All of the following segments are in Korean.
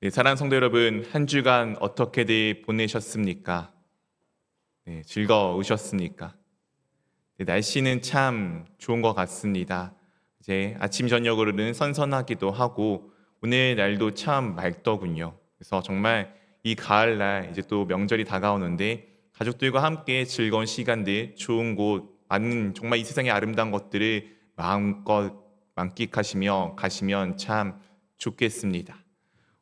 네, 사랑하는 성도 여러분, 한 주간 어떻게들 보내셨습니까? 네, 즐거우셨습니까? 네, 날씨는 참 좋은 것 같습니다. 이제 아침 저녁으로는 선선하기도 하고 오늘 날도 참 맑더군요. 그래서 정말 이 가을날 이제 또 명절이 다가오는데 가족들과 함께 즐거운 시간들, 좋은 곳, 많은 정말 이 세상의 아름다운 것들을 마음껏 만끽하시며 가시면 참 좋겠습니다.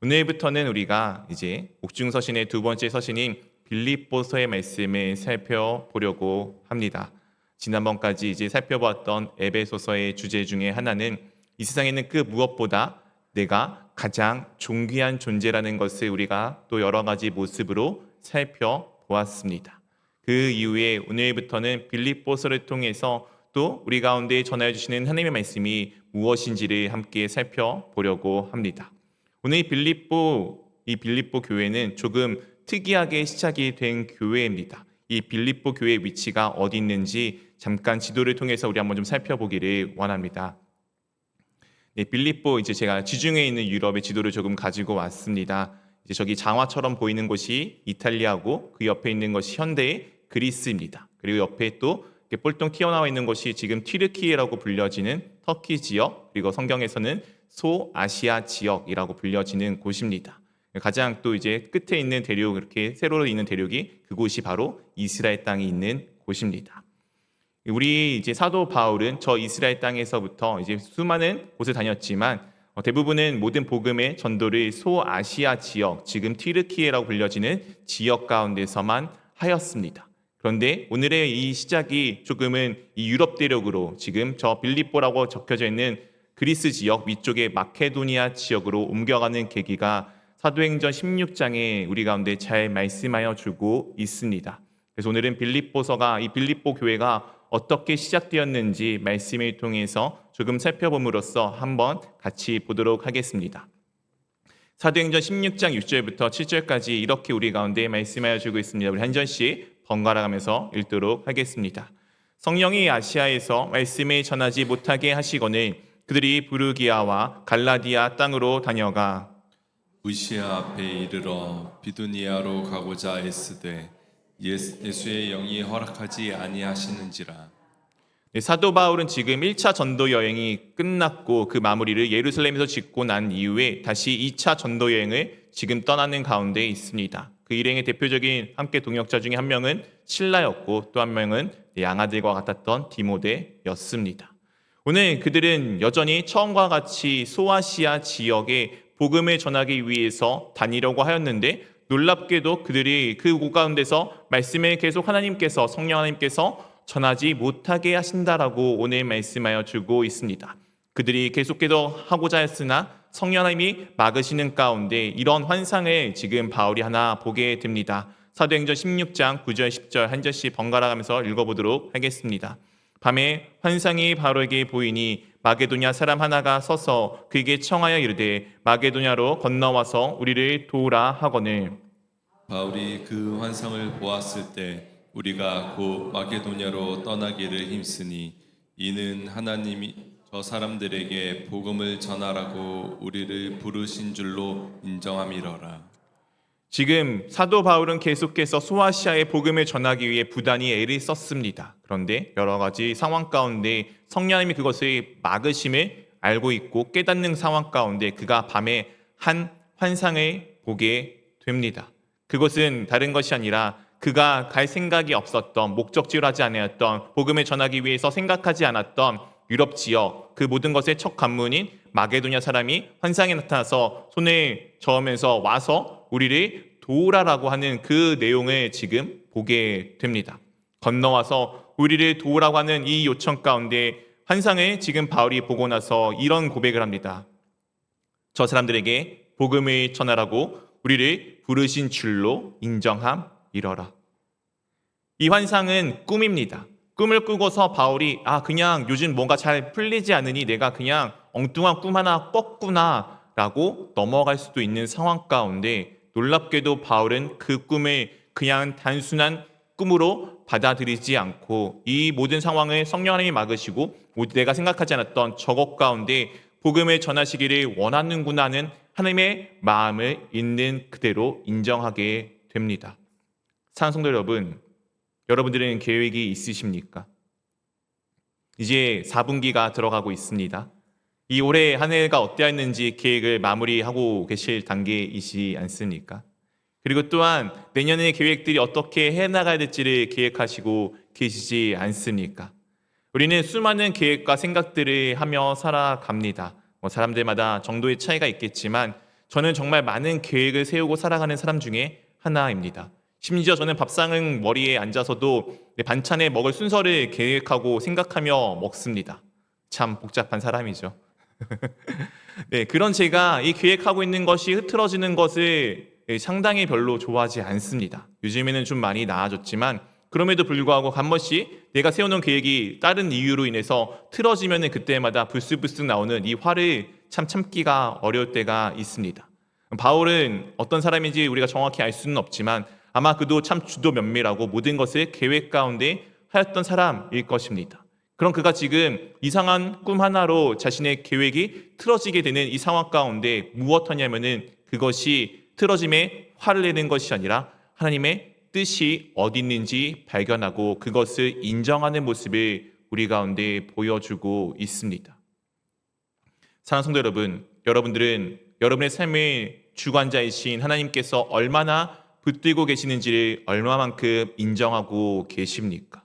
오늘부터는 우리가 이제 옥중서신의 두 번째 서신인 빌립보서의 말씀을 살펴보려고 합니다. 지난번까지 이제 살펴보았던 에베소서의 주제 중에 하나는 이 세상에 있는 그 무엇보다 내가 가장 존귀한 존재라는 것을 우리가 또 여러 가지 모습으로 살펴보았습니다. 그 이후에 오늘부터는 빌립보서를 통해서 또 우리 가운데 전하여 주시는 하나님의 말씀이 무엇인지를 함께 살펴보려고 합니다. 오늘 이 빌립보 교회는 조금 특이하게 시작이 된 교회입니다. 이 빌립보 교회의 위치가 어디 있는지 잠깐 지도를 통해서 우리 한번 좀 살펴보기를 원합니다. 네, 빌립보 이제 제가 지중해에 있는 유럽의 지도를 조금 가지고 왔습니다. 이제 저기 장화처럼 보이는 곳이 이탈리아고 그 옆에 있는 것이 현대의 그리스입니다. 그리고 옆에 또 이렇게 폴통 튀어나와 있는 곳이 지금 튀르키예라고 불려지는 터키 지역, 그리고 성경에서는 소아시아 지역이라고 불려지는 곳입니다. 가장 또 이제 끝에 있는 대륙, 이렇게 세로로 있는 대륙이 그곳이 바로 이스라엘 땅이 있는 곳입니다. 우리 이제 사도 바울은 저 이스라엘 땅에서부터 이제 수많은 곳을 다녔지만 대부분은 모든 복음의 전도를 소아시아 지역, 지금 튀르키예라고 불려지는 지역 가운데서만 하였습니다. 그런데 오늘의 이 시작이 조금은 이 유럽 대륙으로 지금 저 빌립보라고 적혀져 있는 그리스 지역 위쪽의 마케도니아 지역으로 옮겨가는 계기가 사도행전 16장에 우리 가운데 잘 말씀하여 주고 있습니다. 그래서 오늘은 빌립보서가 이 빌립보 교회가 어떻게 시작되었는지 말씀을 통해서 조금 살펴봄으로써 한번 같이 보도록 하겠습니다. 사도행전 16장 6절부터 7절까지 이렇게 우리 가운데 말씀하여 주고 있습니다. 우리 한 절씩 번갈아 가면서 읽도록 하겠습니다. 성령이 아시아에서 말씀을 전하지 못하게 하시거늘 그들이 부르기아와 갈라디아 땅으로 다녀가 무시아 앞에 이르러 비두니아로 가고자 애쓰되 예수의 영이 허락하지 아니하시는지라. 사도 바울은 지금 1차 전도 여행이 끝났고 그 마무리를 예루살렘에서 짓고 난 이후에 다시 2차 전도 여행을 지금 떠나는 가운데 있습니다. 그 일행의 대표적인 함께 동역자 중에 한 명은 실라였고 또 한 명은 양아들과 같았던 디모데였습니다. 오늘 그들은 여전히 처음과 같이 소아시아 지역에 복음을 전하기 위해서 다니려고 하였는데 놀랍게도 그들이 그 곳 가운데서 말씀을 계속 하나님께서 성령 하나님께서 전하지 못하게 하신다라고 오늘 말씀하여 주고 있습니다. 그들이 계속해서 하고자 했으나 성령 하나님이 막으시는 가운데 이런 환상을 지금 바울이 하나 보게 됩니다. 사도행전 16장 9절 10절 한 절씩 번갈아 가면서 읽어보도록 하겠습니다. 밤에 환상이 바울에게 보이니 마게도냐 사람 하나가 서서 그에게 청하여 이르되 마게도냐로 건너와서 우리를 도우라 하거늘. 바울이 그 환상을 보았을 때 우리가 곧 마게도냐로 떠나기를 힘쓰니 이는 하나님이 저 사람들에게 복음을 전하라고 우리를 부르신 줄로 인정함이러라. 지금 사도 바울은 계속해서 소아시아의 복음을 전하기 위해 부단히 애를 썼습니다. 그런데 여러 가지 상황 가운데 성령 하나님이 그것을 막으심을 알고 있고 깨닫는 상황 가운데 그가 밤에 한 환상을 보게 됩니다. 그것은 다른 것이 아니라 그가 갈 생각이 없었던, 목적지로 하지 않았던, 복음을 전하기 위해서 생각하지 않았던 유럽 지역, 그 모든 것의 첫 관문인 마게도냐 사람이 환상에 나타나서 손을 저으면서 와서 우리를 도우라라고 하는 그 내용을 지금 보게 됩니다. 건너와서 우리를 도우라고 하는 이 요청 가운데 환상을 지금 바울이 보고 나서 이런 고백을 합니다. 저 사람들에게 복음을 전하라고 우리를 부르신 줄로 인정함이러라. 이 환상은 꿈입니다. 꿈을 꾸고서 바울이 그냥 요즘 뭔가 잘 풀리지 않으니 내가 그냥 엉뚱한 꿈 하나 꿨구나 라고 넘어갈 수도 있는 상황 가운데 놀랍게도 바울은 그 꿈을 그냥 단순한 꿈으로 받아들이지 않고 이 모든 상황을 성령 하나님이 막으시고 내가 생각하지 않았던 저것 가운데 복음을 전하시기를 원하는구나 하는 하나님의 마음을 있는 그대로 인정하게 됩니다. 사랑하는 성도 여러분, 여러분들은 계획이 있으십니까? 이제 4분기가 들어가고 있습니다. 이 올해 한 해가 어떠했는지 계획을 마무리하고 계실 단계이시 않습니까? 그리고 또한 내년의 계획들이 어떻게 해나가야 될지를 계획하시고 계시지 않습니까? 우리는 수많은 계획과 생각들을 하며 살아갑니다. 사람들마다 정도의 차이가 있겠지만 저는 정말 많은 계획을 세우고 살아가는 사람 중에 하나입니다. 심지어 저는 밥상은 머리에 앉아서도 반찬에 먹을 순서를 계획하고 생각하며 먹습니다. 참 복잡한 사람이죠. 네, 그런 제가 이 계획하고 있는 것이 흐트러지는 것을 상당히 별로 좋아하지 않습니다. 요즘에는 좀 많이 나아졌지만 그럼에도 불구하고 한 번씩 내가 세워놓은 계획이 다른 이유로 인해서 틀어지면 그때마다 불쑥불쑥 나오는 이 화를 참 참기가 어려울 때가 있습니다. 바울은 어떤 사람인지 우리가 정확히 알 수는 없지만 아마 그도 참 주도 면밀하고 모든 것을 계획 가운데 하였던 사람일 것입니다. 그럼 그가 지금 이상한 꿈 하나로 자신의 계획이 틀어지게 되는 이 상황 가운데 무엇하냐면은 그것이 틀어짐에 화를 내는 것이 아니라 하나님의 뜻이 어디 있는지 발견하고 그것을 인정하는 모습을 우리 가운데 보여주고 있습니다. 사랑하는 성도 여러분, 여러분들은 여러분의 삶의 주관자이신 하나님께서 얼마나 붙들고 계시는지를 얼마만큼 인정하고 계십니까?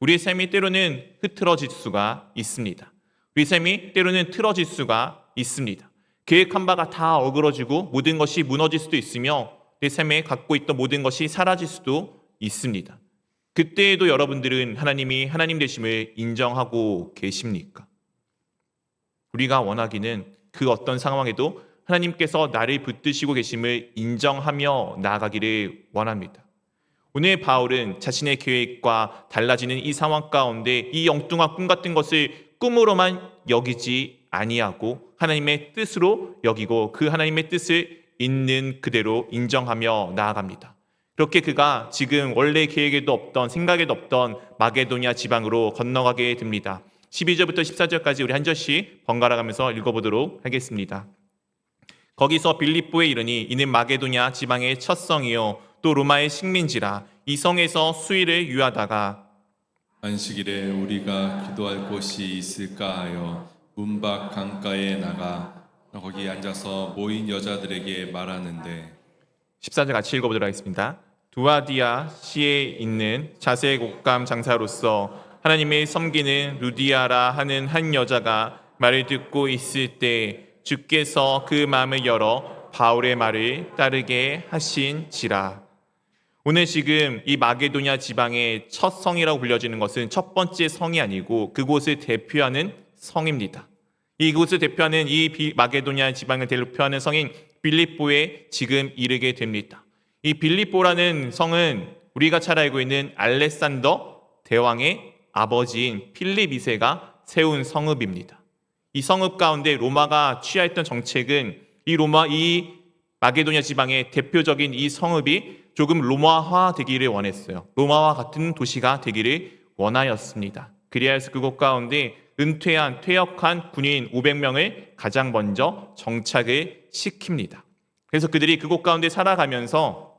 우리의 삶이 때로는 흐트러질 수가 있습니다. 우리의 삶이 때로는 틀어질 수가 있습니다. 계획한 바가 다 어그러지고 모든 것이 무너질 수도 있으며 내 삶에 갖고 있던 모든 것이 사라질 수도 있습니다. 그때에도 여러분들은 하나님이 하나님 되심을 인정하고 계십니까? 우리가 원하기는 그 어떤 상황에도 하나님께서 나를 붙드시고 계심을 인정하며 나아가기를 원합니다. 오늘 바울은 자신의 계획과 달라지는 이 상황 가운데 이 엉뚱한 꿈 같은 것을 꿈으로만 여기지 아니하고 하나님의 뜻으로 여기고 그 하나님의 뜻을 있는 그대로 인정하며 나아갑니다. 그렇게 그가 지금 원래 계획에도 없던 생각에도 없던 마게도냐 지방으로 건너가게 됩니다. 12절부터 14절까지 우리 한 절씩 번갈아 가면서 읽어보도록 하겠습니다. 거기서 빌립보에 이르니 이는 마게도냐 지방의 첫 성이요 또 로마의 식민지라. 이 성에서 수일을 유하다가 안식일에 우리가 기도할 곳이 있을까 하여 문 밖 강가에 나가 거기 앉아서 모인 여자들에게 말하는데 14절 같이 읽어보도록 하겠습니다. 두아디아 시에 있는 자색 옷감 장사로서 하나님의 섬기는 루디아라 하는 한 여자가 말을 듣고 있을 때 주께서 그 마음을 열어 바울의 말을 따르게 하신지라. 오늘 지금 이 마게도냐 지방의 첫 성이라고 불려지는 것은 첫 번째 성이 아니고 그곳을 대표하는 성입니다. 이곳을 대표하는 이 마게도냐 지방을 대표하는 성인 빌립보에 지금 이르게 됩니다. 이 빌립보라는 성은 우리가 잘 알고 있는 알렉산더 대왕의 아버지인 필립 2세가 세운 성읍입니다. 이 성읍 가운데 로마가 취하였던 정책은 이 마게도냐 지방의 대표적인 이 성읍이 조금 로마화 되기를 원했어요. 로마와 같은 도시가 되기를 원하였습니다. 그리하여서 그곳 가운데 퇴역한 군인 500명을 가장 먼저 정착을 시킵니다. 그래서 그들이 그곳 가운데 살아가면서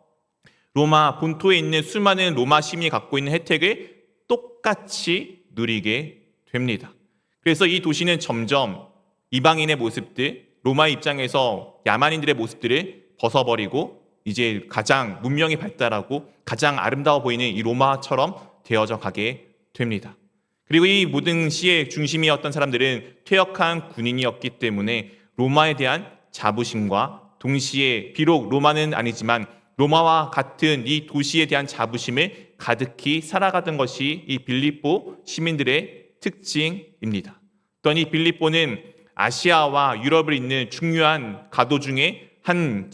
로마 본토에 있는 수많은 로마 시민이 갖고 있는 혜택을 똑같이 누리게 됩니다. 그래서 이 도시는 점점 이방인의 모습들, 로마 입장에서 야만인들의 모습들을 벗어버리고 이제 가장 문명이 발달하고 가장 아름다워 보이는 이 로마처럼 되어져 가게 됩니다. 그리고 이 모든 시의 중심이었던 사람들은 퇴역한 군인이었기 때문에 로마에 대한 자부심과 동시에 비록 로마는 아니지만 로마와 같은 이 도시에 대한 자부심을 가득히 살아가던 것이 이 빌립보 시민들의 특징입니다. 또한 이 빌립보는 아시아와 유럽을 잇는 중요한 가도 중에 한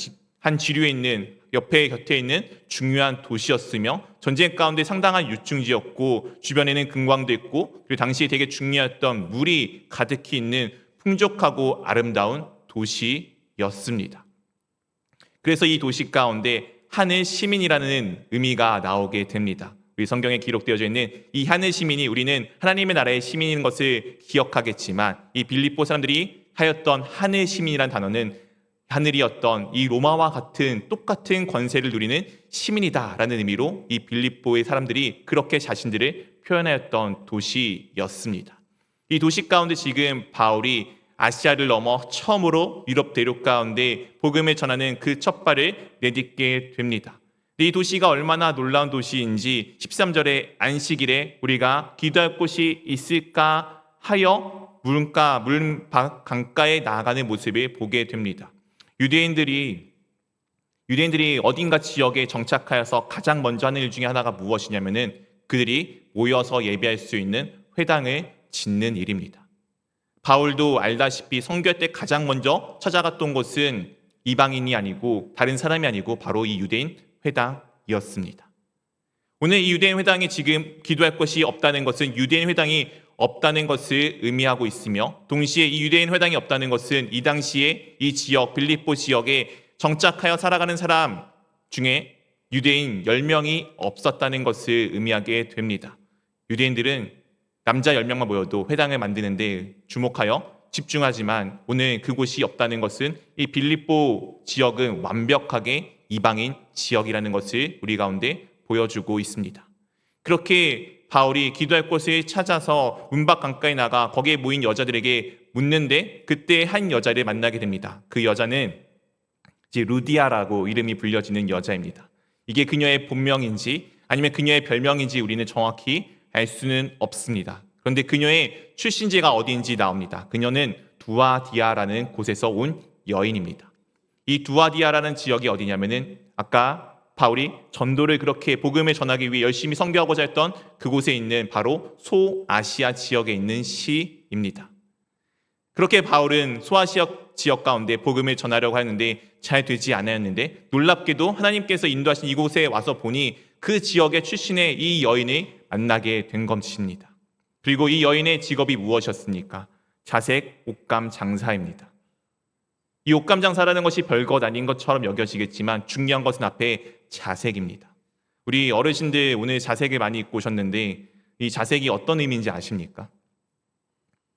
지류에 있는 곁에 있는 중요한 도시였으며 전쟁 가운데 상당한 유충지였고 주변에는 금광도 있고 그리고 당시에 되게 중요했던 물이 가득히 있는 풍족하고 아름다운 도시였습니다. 그래서 이 도시 가운데 하늘 시민이라는 의미가 나오게 됩니다. 우리 성경에 기록되어져 있는 이 하늘 시민이 우리는 하나님의 나라의 시민인 것을 기억하겠지만 이 빌립보 사람들이 하였던 하늘 시민이란 단어는 하늘이 어떤 이 로마와 같은 똑같은 권세를 누리는 시민이다라는 의미로 이 빌립보의 사람들이 그렇게 자신들을 표현하였던 도시였습니다. 이 도시 가운데 지금 바울이 아시아를 넘어 처음으로 유럽 대륙 가운데 복음을 전하는 그 첫 발을 내딛게 됩니다. 이 도시가 얼마나 놀라운 도시인지 13절에 안식일에 우리가 기도할 곳이 있을까 하여 물 강가에 나아가는 모습을 보게 됩니다. 유대인들이 어딘가 지역에 정착하여서 가장 먼저 하는 일 중에 하나가 무엇이냐면은 그들이 모여서 예배할 수 있는 회당을 짓는 일입니다. 바울도 알다시피 선교할 때 가장 먼저 찾아갔던 곳은 이방인이 아니고 다른 사람이 아니고 바로 이 유대인 회당이었습니다. 오늘 이 유대인 회당이 지금 기도할 곳이 없다는 것은 유대인 회당이 없다는 것을 의미하고 있으며 동시에 이 유대인 회당이 없다는 것은 이 당시에 이 지역 빌립보 지역에 정착하여 살아가는 사람 중에 유대인 10명이 없었다는 것을 의미하게 됩니다. 유대인들은 남자 10명만 모여도 회당을 만드는데 주목하여 집중하지만 오늘 그곳이 없다는 것은 이 빌립보 지역은 완벽하게 이방인 지역이라는 것을 우리 가운데 보여주고 있습니다. 그렇게 바울이 기도할 곳을 찾아서 문밖 강가에 나가 거기에 모인 여자들에게 묻는데 그때 한 여자를 만나게 됩니다. 그 여자는 이제 루디아라고 이름이 불려지는 여자입니다. 이게 그녀의 본명인지 아니면 그녀의 별명인지 우리는 정확히 알 수는 없습니다. 그런데 그녀의 출신지가 어디인지 나옵니다. 그녀는 두아디아라는 곳에서 온 여인입니다. 이 두아디아라는 지역이 어디냐면은 아까 바울이 전도를 그렇게 복음을 전하기 위해 열심히 선교하고자 했던 그곳에 있는 바로 소아시아 지역에 있는 시입니다. 그렇게 바울은 소아시아 지역 가운데 복음을 전하려고 하는데 잘 되지 않았는데 놀랍게도 하나님께서 인도하신 이곳에 와서 보니 그 지역의 출신의 이 여인을 만나게 된 것입니다. 그리고 이 여인의 직업이 무엇이었습니까? 자색 옷감 장사입니다. 이 옷감 장사라는 것이 별것 아닌 것처럼 여겨지겠지만 중요한 것은 앞에 자색입니다. 우리 어르신들 오늘 자색을 많이 입고 오셨는데 이 자색이 어떤 의미인지 아십니까?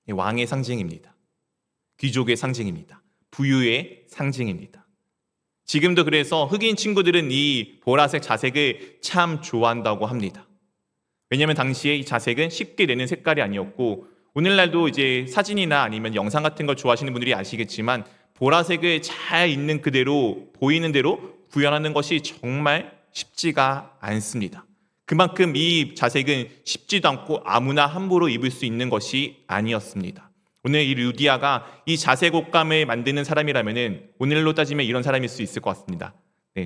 왕의 상징입니다. 귀족의 상징입니다. 부유의 상징입니다. 지금도 그래서 흑인 친구들은 이 보라색 자색을 참 좋아한다고 합니다. 왜냐하면 당시에 이 자색은 쉽게 내는 색깔이 아니었고 오늘날도 이제 사진이나 아니면 영상 같은 걸 좋아하시는 분들이 아시겠지만 보라색을 잘 있는 그대로 보이는 대로 구현하는 것이 정말 쉽지가 않습니다. 그만큼 이 자색은 쉽지도 않고 아무나 함부로 입을 수 있는 것이 아니었습니다. 오늘 이 루디아가 이 자색 옷감을 만드는 사람이라면은 오늘로 따지면 이런 사람일 수 있을 것 같습니다.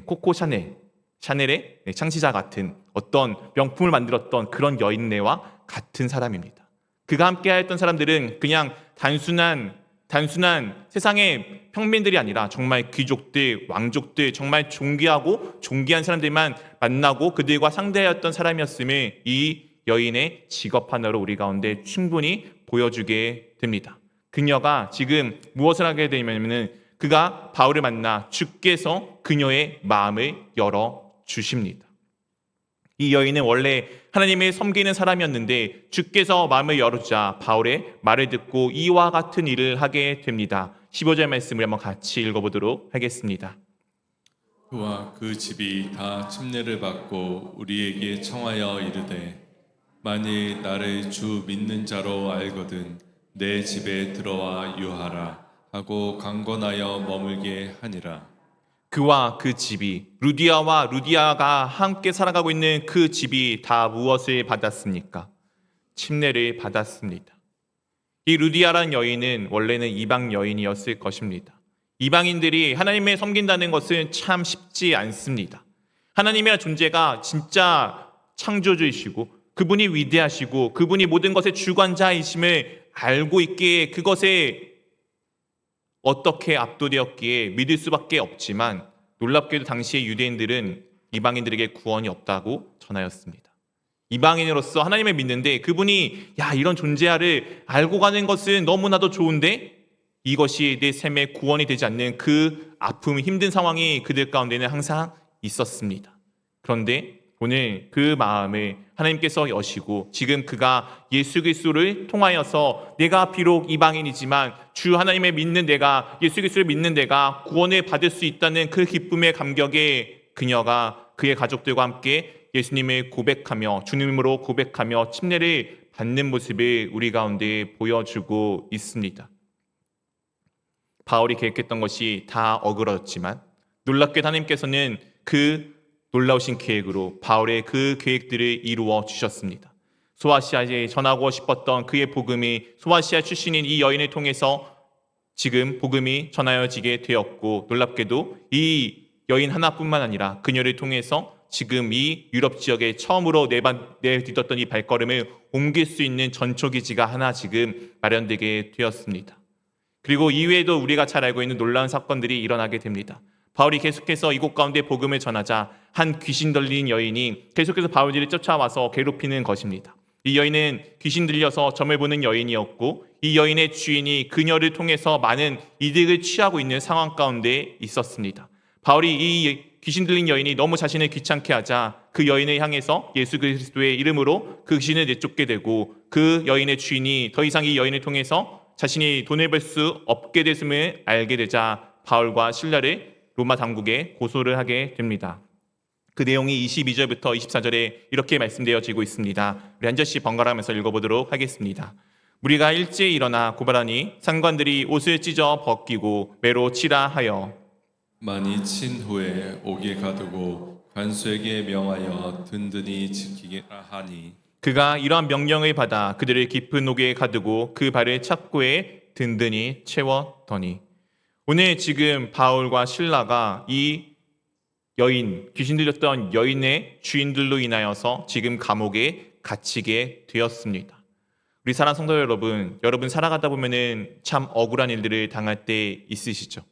코코 샤넬의 창시자 같은 어떤 명품을 만들었던 그런 여인네와 같은 사람입니다. 그가 함께하였던 사람들은 그냥 단순한 세상의 평민들이 아니라 정말 귀족들, 왕족들, 정말 존귀한 사람들만 만나고 그들과 상대하였던 사람이었음을 이 여인의 직업 하나로 우리 가운데 충분히 보여주게 됩니다. 그녀가 지금 무엇을 하게 되냐면 그가 바울을 만나 주께서 그녀의 마음을 열어주십니다. 이 여인은 원래 하나님을 섬기는 사람이었는데 주께서 마음을 열어주자 바울의 말을 듣고 이와 같은 일을 하게 됩니다. 15절 말씀을 한번 같이 읽어보도록 하겠습니다. 그와 그 집이 다 침례를 받고 우리에게 청하여 이르되 만일 나를 주 믿는 자로 알거든 내 집에 들어와 유하라 하고 강권하여 머물게 하니라. 그와 그 집이 루디아와 루디아가 함께 살아가고 있는 그 집이 다 무엇을 받았습니까? 침례를 받았습니다. 이 루디아라는 여인은 원래는 이방 여인이었을 것입니다. 이방인들이 하나님을 섬긴다는 것은 참 쉽지 않습니다. 하나님의 존재가 진짜 창조주이시고 그분이 위대하시고 그분이 모든 것의 주관자이심을 알고 있기에 그것에 어떻게 압도되었기에 믿을 수밖에 없지만 놀랍게도 당시의 유대인들은 이방인들에게 구원이 없다고 전하였습니다. 이방인으로서 하나님을 믿는데 그분이 이런 존재를 알고 가는 것은 너무나도 좋은데 이것이 내 삶에 구원이 되지 않는 그 아픔, 힘든 상황이 그들 가운데는 항상 있었습니다. 그런데 오늘 그 마음을 하나님께서 여시고 지금 그가 예수 그리스도를 통하여서 내가 비록 이방인이지만 주 하나님을 믿는 내가 예수 그리스도를 믿는 내가 구원을 받을 수 있다는 그 기쁨의 감격에 그녀가 그의 가족들과 함께 예수님을 고백하며 주님으로 고백하며 침례를 받는 모습을 우리 가운데 보여주고 있습니다. 바울이 계획했던 것이 다 어그러졌지만 놀랍게 하나님께서는 그 놀라우신 계획으로 바울의 그 계획들을 이루어 주셨습니다. 소아시아에 전하고 싶었던 그의 복음이 소아시아 출신인 이 여인을 통해서 지금 복음이 전하여지게 되었고 놀랍게도 이 여인 하나뿐만 아니라 그녀를 통해서 지금 이 유럽 지역에 처음으로 내딛었던 이 발걸음을 옮길 수 있는 전초기지가 하나 지금 마련되게 되었습니다. 그리고 이외에도 우리가 잘 알고 있는 놀라운 사건들이 일어나게 됩니다. 바울이 계속해서 이곳 가운데 복음을 전하자 한 귀신 들린 여인이 계속해서 바울을 쫓아와서 괴롭히는 것입니다. 이 여인은 귀신 들려서 점을 보는 여인이었고 이 여인의 주인이 그녀를 통해서 많은 이득을 취하고 있는 상황 가운데 있었습니다. 바울이 이 귀신 들린 여인이 너무 자신을 귀찮게 하자 그 여인을 향해서 예수 그리스도의 이름으로 그 귀신을 내쫓게 되고 그 여인의 주인이 더 이상 이 여인을 통해서 자신이 돈을 벌 수 없게 됐음을 알게 되자 바울과 실라를 로마 당국에 고소를 하게 됩니다. 그 내용이 22절부터 24절에 이렇게 말씀되어지고 있습니다. 우리 한 절씩 번갈아가면서 읽어보도록 하겠습니다. 무리가 일제히 일어나 고발하니 상관들이 옷을 찢어 벗기고 매로 치라 하여 많이 친 후에 옥에 가두고 관수에게 명하여 든든히 지키라 하니 그가 이러한 명령을 받아 그들을 깊은 옥에 가두고 그 발을 착고에 든든히 채웠더니 오늘 지금 바울과 실라가 이 여인, 귀신 들렸던 여인의 주인들로 인하여서 지금 감옥에 갇히게 되었습니다. 우리 사랑 성도 여러분 살아가다 보면은 참 억울한 일들을 당할 때 있으시죠?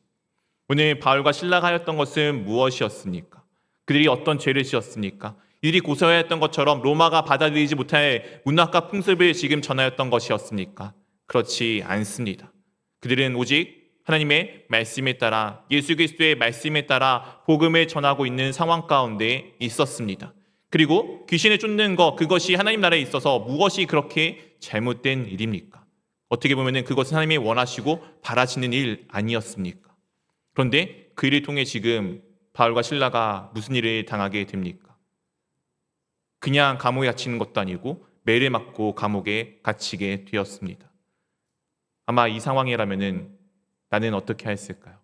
오늘 바울과 실라가 하였던 것은 무엇이었습니까? 그들이 어떤 죄를 지었습니까? 이들이 고소해야 했던 것처럼 로마가 받아들이지 못할 문화과 풍습을 지금 전하였던 것이었습니까? 그렇지 않습니다. 그들은 오직 하나님의 말씀에 따라 예수 그리스도의 말씀에 따라 복음을 전하고 있는 상황 가운데 있었습니다. 그리고 귀신을 쫓는 것 그것이 하나님 나라에 있어서 무엇이 그렇게 잘못된 일입니까? 어떻게 보면은 그것은 하나님이 원하시고 바라시는 일 아니었습니까? 그런데 그 일을 통해 지금 바울과 실라가 무슨 일을 당하게 됩니까? 그냥 감옥에 갇히는 것도 아니고 매를 맞고 감옥에 갇히게 되었습니다. 아마 이 상황이라면은 나는 어떻게 했을까요?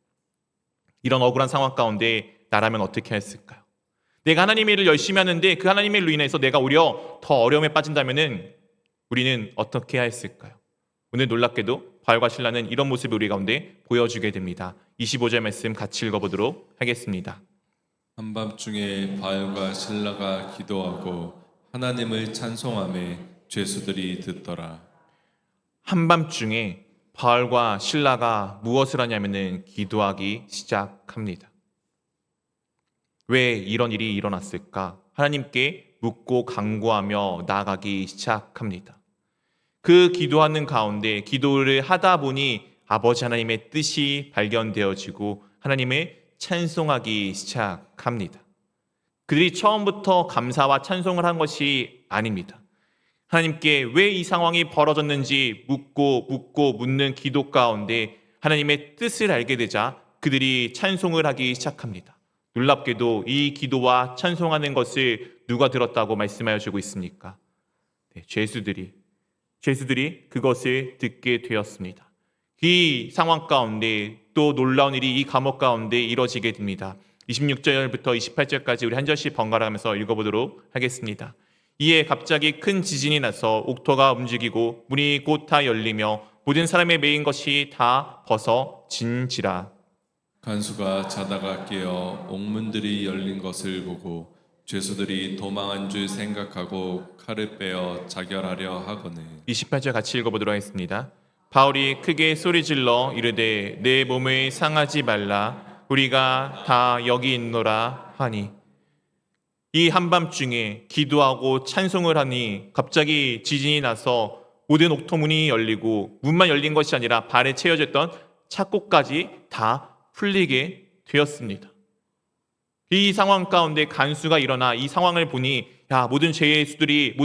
이런 억울한 상황 가운데 나라면 어떻게 했을까요? 내가 하나님의 일을 열심히 하는데 그 하나님의 일로 인해서 내가 오히려 더 어려움에 빠진다면은 우리는 어떻게 해야 했을까요? 오늘 놀랍게도 바울과 실라는 이런 모습을 우리 가운데 보여주게 됩니다. 25절 말씀 같이 읽어보도록 하겠습니다. 한밤중에 바울과 실라가 기도하고 하나님을 찬송하며 죄수들이 듣더라. 한밤중에 바울과 실라가 무엇을 하냐면은 기도하기 시작합니다. 왜 이런 일이 일어났을까? 하나님께 묻고 간구하며 나아가기 시작합니다. 그 기도하는 가운데 기도를 하다 보니 아버지 하나님의 뜻이 발견되어지고 하나님을 찬송하기 시작합니다. 그들이 처음부터 감사와 찬송을 한 것이 아닙니다. 하나님께 왜 이 상황이 벌어졌는지 묻고 묻는 기도 가운데 하나님의 뜻을 알게 되자 그들이 찬송을 하기 시작합니다. 놀랍게도 이 기도와 찬송하는 것을 누가 들었다고 말씀하여 주고 있습니까? 죄수들이 그것을 듣게 되었습니다. 이 상황 가운데 또 놀라운 일이 이 감옥 가운데 이뤄지게 됩니다. 26절부터 28절까지 우리 한 절씩 번갈아가면서 읽어보도록 하겠습니다. 이에 갑자기 큰 지진이 나서 옥토가 움직이고 문이 곧 다 열리며 모든 사람의 매인 것이 다 벗어진지라. 간수가 자다가 깨어 옥문들이 열린 것을 보고 죄수들이 도망한 줄 생각하고 칼을 빼어 자결하려 하거늘 28절 같이 읽어보도록 하겠습니다. 바울이 크게 소리질러 이르되 내 몸을 상하지 말라 우리가 다 여기 있노라 하니 이 한밤중에 기도하고 찬송을 하니 갑자기 지진이 나서 모든 옥토문이 열리고 문만 열린 것이 아니라 발에 채워졌던 착고까지 다 풀리게 되었습니다. 이 상황 가운데 간수가 일어나 이 상황을 보니 야, 모든 죄인들이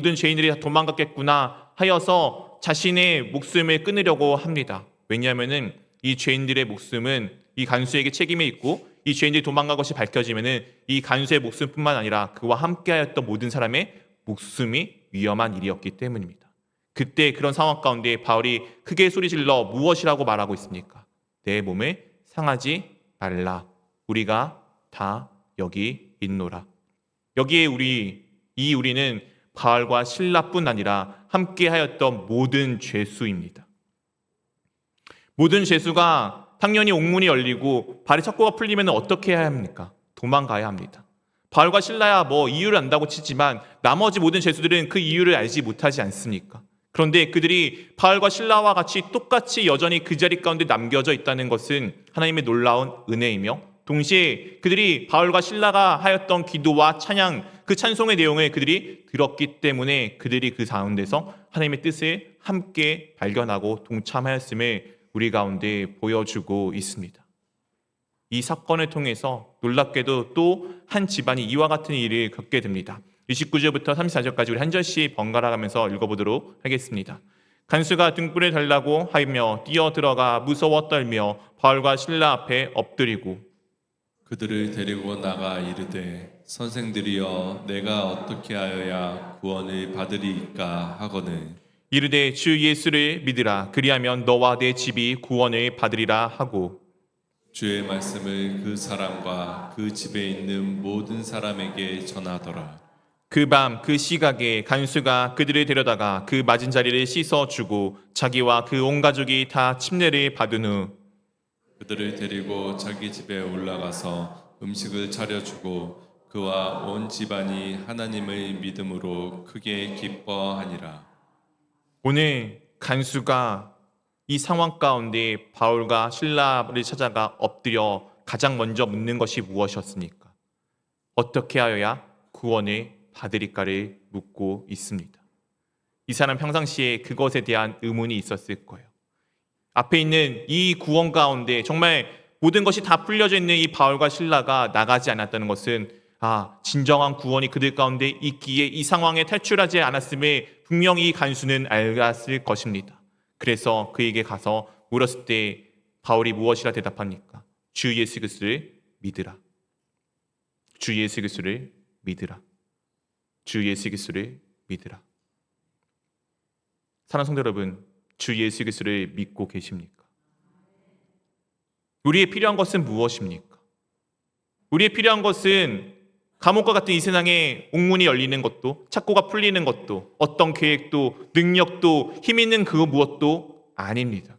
다 도망갔겠구나 하여서 자신의 목숨을 끊으려고 합니다. 왜냐하면은 이 죄인들의 목숨은 이 간수에게 책임이 있고 이 죄인들이 도망간 것이 밝혀지면은 이 간수의 목숨뿐만 아니라 그와 함께하였던 모든 사람의 목숨이 위험한 일이었기 때문입니다. 그때 그런 상황 가운데 바울이 크게 소리질러 무엇이라고 말하고 있습니까? 내 몸을 상하지 말라. 우리가 다 여기 있노라. 여기에 우리는 바울과 실라뿐 아니라 함께하였던 모든 죄수입니다. 모든 죄수가 당연히 옥문이 열리고 발의 척고가 풀리면 어떻게 해야 합니까? 도망가야 합니다. 바울과 실라야 이유를 안다고 치지만 나머지 모든 죄수들은 그 이유를 알지 못하지 않습니까? 그런데 그들이 바울과 실라와 같이 똑같이 여전히 그 자리 가운데 남겨져 있다는 것은 하나님의 놀라운 은혜이며 동시에 그들이 바울과 실라가 하였던 기도와 찬양, 그 찬송의 내용을 그들이 들었기 때문에 그들이 그 가운데서 하나님의 뜻을 함께 발견하고 동참하였음을 우리 가운데 보여주고 있습니다. 이 사건을 통해서 놀랍게도 또 한 집안이 이와 같은 일을 겪게 됩니다. 29절부터 34절까지 우리 한 절씩 번갈아 가면서 읽어보도록 하겠습니다. 간수가 등불을 달라고 하며 뛰어들어가 무서워 떨며 바울과 실라 앞에 엎드리고 그들을 데리고 나가 이르되 선생들이여 내가 어떻게 하여야 구원을 받으리이까 하거늘 이르되 주 예수를 믿으라. 그리하면 너와 내 집이 구원을 받으리라 하고 주의 말씀을 그 사람과 그 집에 있는 모든 사람에게 전하더라. 그 밤 그 시각에 간수가 그들을 데려다가 그 맞은 자리를 씻어주고 자기와 그 온 가족이 다 침례를 받은 후 그들을 데리고 자기 집에 올라가서 음식을 차려주고 그와 온 집안이 하나님의 믿음으로 크게 기뻐하니라. 오늘 간수가 이 상황 가운데 바울과 실라를 찾아가 엎드려 가장 먼저 묻는 것이 무엇이었습니까? 어떻게 하여야 구원을 받으리까를 묻고 있습니다. 이 사람 평상시에 그것에 대한 의문이 있었을 거예요. 앞에 있는 이 구원 가운데 정말 모든 것이 다 풀려져 있는 이 바울과 실라가 나가지 않았다는 것은 진정한 구원이 그들 가운데 있기에 이 상황에 탈출하지 않았음을 분명히 이 간수는 알았을 것입니다. 그래서 그에게 가서 물었을 때 바울이 무엇이라 대답합니까? 주 예수 그리스도를 믿으라. 주 예수 그리스도를 믿으라. 주 예수 그리스도를 믿으라. 사랑하는 성도 여러분, 주 예수 그리스도를 믿고 계십니까? 우리의 필요한 것은 무엇입니까? 우리의 필요한 것은 감옥과 같은 이 세상에 옥문이 열리는 것도, 착고가 풀리는 것도, 어떤 계획도, 능력도, 힘 있는 그 무엇도 아닙니다.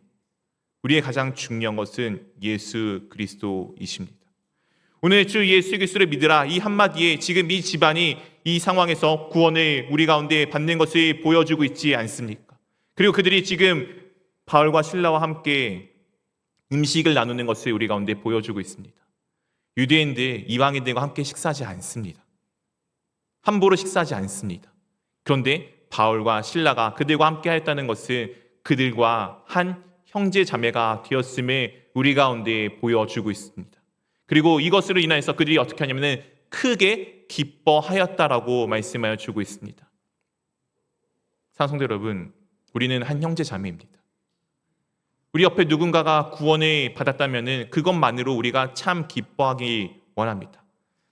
우리의 가장 중요한 것은 예수 그리스도이십니다. 오늘 주 예수 그리스도를 믿으라 이 한마디에 지금 이 집안이 이 상황에서 구원을 우리 가운데 받는 것을 보여주고 있지 않습니까? 그리고 그들이 지금 바울과 실라와 함께 음식을 나누는 것을 우리 가운데 보여주고 있습니다. 유대인들, 이방인들과 함께 식사하지 않습니다. 함부로 식사하지 않습니다. 그런데 바울과 실라가 그들과 함께 하였다는 것은 그들과 한 형제 자매가 되었음을 우리 가운데 보여주고 있습니다. 그리고 이것으로 인하여서 그들이 어떻게 하냐면 크게 기뻐하였다라고 말씀하여 주고 있습니다. 사랑하는 성도 여러분, 우리는 한 형제 자매입니다. 우리 옆에 누군가가 구원을 받았다면 그것만으로 우리가 참 기뻐하기 원합니다.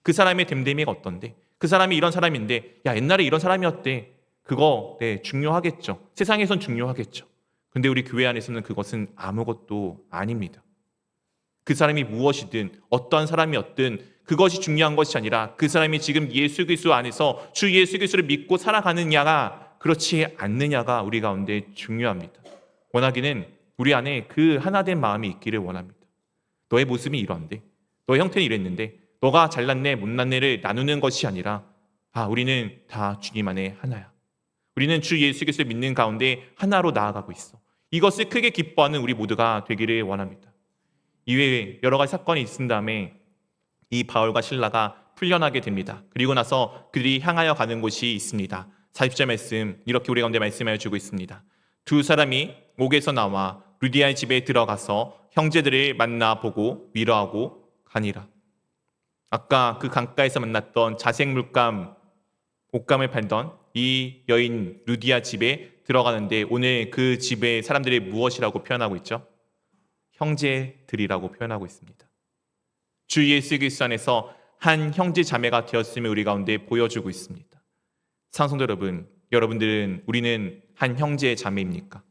그 사람의 됨됨이가 어떤데? 그 사람이 이런 사람인데 옛날에 이런 사람이었대. 그거 중요하겠죠. 세상에선 중요하겠죠. 근데 우리 교회 안에서는 그것은 아무것도 아닙니다. 그 사람이 무엇이든 어떠한 사람이었든 그것이 중요한 것이 아니라 그 사람이 지금 예수 그리스도 안에서 주 예수 그리스도를 믿고 살아가느냐가 그렇지 않느냐가 우리 가운데 중요합니다. 원하기는 우리 안에 그 하나된 마음이 있기를 원합니다. 너의 모습이 이러한데, 너의 형태는 이랬는데, 너가 잘났네, 못났네를 나누는 것이 아니라 우리는 다 주님 안에 하나야. 우리는 주 예수 그리스도를 믿는 가운데 하나로 나아가고 있어. 이것을 크게 기뻐하는 우리 모두가 되기를 원합니다. 이외에 여러 가지 사건이 있은 다음에 이 바울과 실라가 풀려나게 됩니다. 그리고 나서 그들이 향하여 가는 곳이 있습니다. 40절 말씀 이렇게 우리 가운데 말씀하여 주고 있습니다. 두 사람이 옥에서 나와 루디아의 집에 들어가서 형제들을 만나보고 위로하고 가니라. 아까 그 강가에서 만났던 자색 물감 옷감을 팔던 이 여인 루디아 집에 들어가는데 오늘 그 집의 사람들이 무엇이라고 표현하고 있죠? 형제들이라고 표현하고 있습니다. 주 예수 그리스도 안에서 한 형제 자매가 되었음을 우리 가운데 보여주고 있습니다. 사랑성도 여러분, 여러분들은 우리는 한 형제 자매입니까?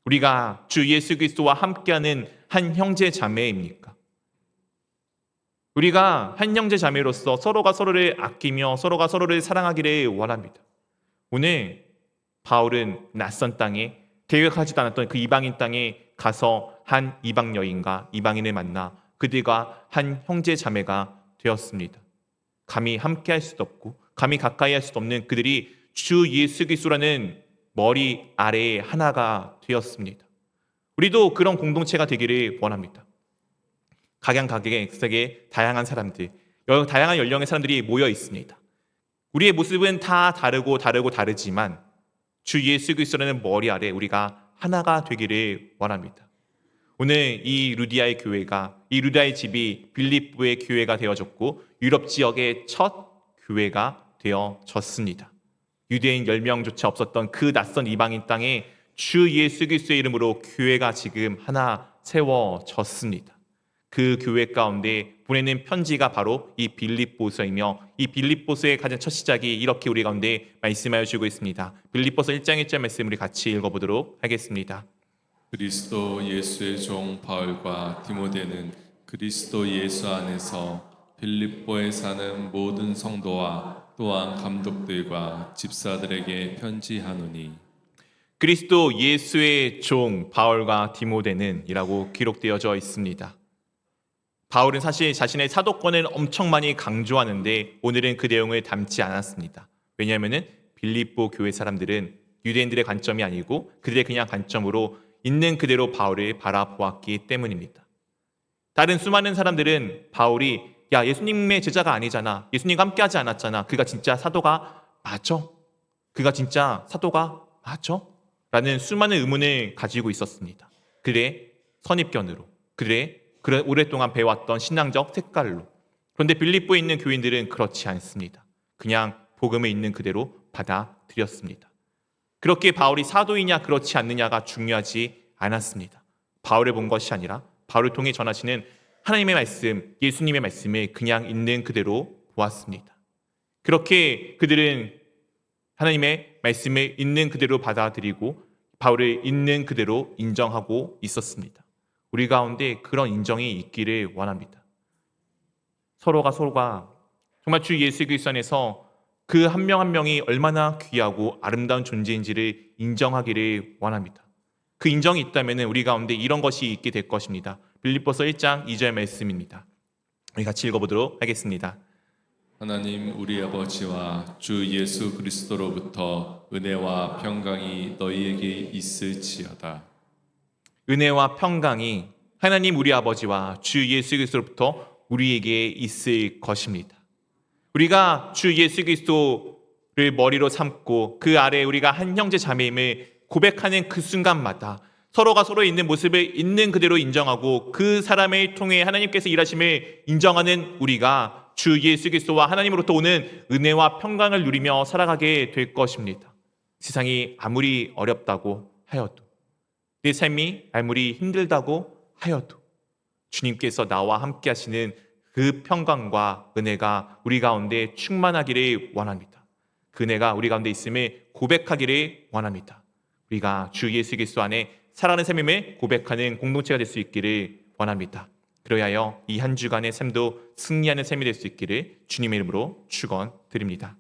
우리가 주 예수 그리스도와 함께하는 한 형제 자매입니까? 우리가 한 형제 자매로서 서로가 서로를 아끼며 서로가 서로를 사랑하기를 원합니다. 오늘 바울은 낯선 땅에 계획하지도 않았던 그 이방인 땅에 가서 한 이방 여인과 이방인을 만나 그들과 한 형제 자매가 되었습니다. 감히 함께할 수도 없고 감히 가까이 할 수도 없는 그들이 주 예수 그리스도라는 머리 아래에 하나가 되었습니다. 우리도 그런 공동체가 되기를 원합니다. 각양각색의 다양한 사람들, 다양한 연령의 사람들이 모여 있습니다. 우리의 모습은 다 다르지만 주 예수 그리스도라는 머리 아래 우리가 하나가 되기를 원합니다. 오늘 이 루디아의 교회가, 이 루디아의 집이 빌립보의 교회가 되어졌고 유럽 지역의 첫 교회가 되어졌습니다. 유대인 10명조차 없었던 그 낯선 이방인 땅에 주 예수 그리스도의 이름으로 교회가 지금 하나 세워졌습니다. 그 교회 가운데 보내는 편지가 바로 이 빌립보서이며 이 빌립보서의 가장 첫 시작이 이렇게 우리 가운데 말씀하여 주고 있습니다. 빌립보서 1장 1절 말씀 우리 같이 읽어보도록 하겠습니다. 그리스도 예수의 종 바울과 디모데는 그리스도 예수 안에서 빌립보에 사는 모든 성도와 또한 감독들과 집사들에게 편지하노니. 그리스도 예수의 종 바울과 디모데는 이라고 기록되어져 있습니다. 바울은 사실 자신의 사도권을 엄청 많이 강조하는데 오늘은 그 내용을 담지 않았습니다. 왜냐하면 빌립보 교회 사람들은 유대인들의 관점이 아니고 그들의 그냥 관점으로 있는 그대로 바울을 바라보았기 때문입니다. 다른 수많은 사람들은 바울이 야 예수님의 제자가 아니잖아. 예수님과 함께하지 않았잖아. 그가 진짜 사도가 맞아? 그가 진짜 사도가 맞아? 라는 수많은 의문을 가지고 있었습니다. 그들의 선입견으로, 그들의 오랫동안 배워왔던 신앙적 색깔로. 그런데 빌립보에 있는 교인들은 그렇지 않습니다. 그냥 복음을 있는 그대로 받아들였습니다. 그렇게 바울이 사도이냐 그렇지 않느냐가 중요하지 않았습니다. 바울을 본 것이 아니라 바울을 통해 전하시는 하나님의 말씀, 예수님의 말씀을 그냥 있는 그대로 보았습니다. 그렇게 그들은 하나님의 말씀을 있는 그대로 받아들이고 바울을 있는 그대로 인정하고 있었습니다. 우리 가운데 그런 인정이 있기를 원합니다. 서로가 정말 주 예수 그리스도 안에서 그 한 명 한 명이 얼마나 귀하고 아름다운 존재인지를 인정하기를 원합니다. 그 인정이 있다면 우리 가운데 이런 것이 있게 될 것입니다. 빌립보서 1장 2절 말씀입니다. 우리 같이 읽어보도록 하겠습니다. 하나님 우리 아버지와 주 예수 그리스도로부터 은혜와 평강이 너희에게 있을지어다. 은혜와 평강이 하나님 우리 아버지와 주 예수 그리스도로부터 우리에게 있을 것입니다. 우리가 주 예수 그리스도를 머리로 삼고 그 아래 우리가 한 형제 자매임을 고백하는 그 순간마다 서로가 서로의 있는 모습을 있는 그대로 인정하고 그 사람을 통해 하나님께서 일하심을 인정하는 우리가 주 예수 그리스도와 하나님으로부터 오는 은혜와 평강을 누리며 살아가게 될 것입니다. 세상이 아무리 어렵다고 하여도 내 삶이 아무리 힘들다고 하여도 주님께서 나와 함께 하시는 그 평강과 은혜가 우리 가운데 충만하기를 원합니다. 그 은혜가 우리 가운데 있음을 고백하기를 원합니다. 우리가 주 예수 그리스도 안에 살아가는 삶임을 고백하는 공동체가 될 수 있기를 원합니다. 그러하여 이 한 주간의 삶도 승리하는 삶이 될 수 있기를 주님의 이름으로 축원드립니다.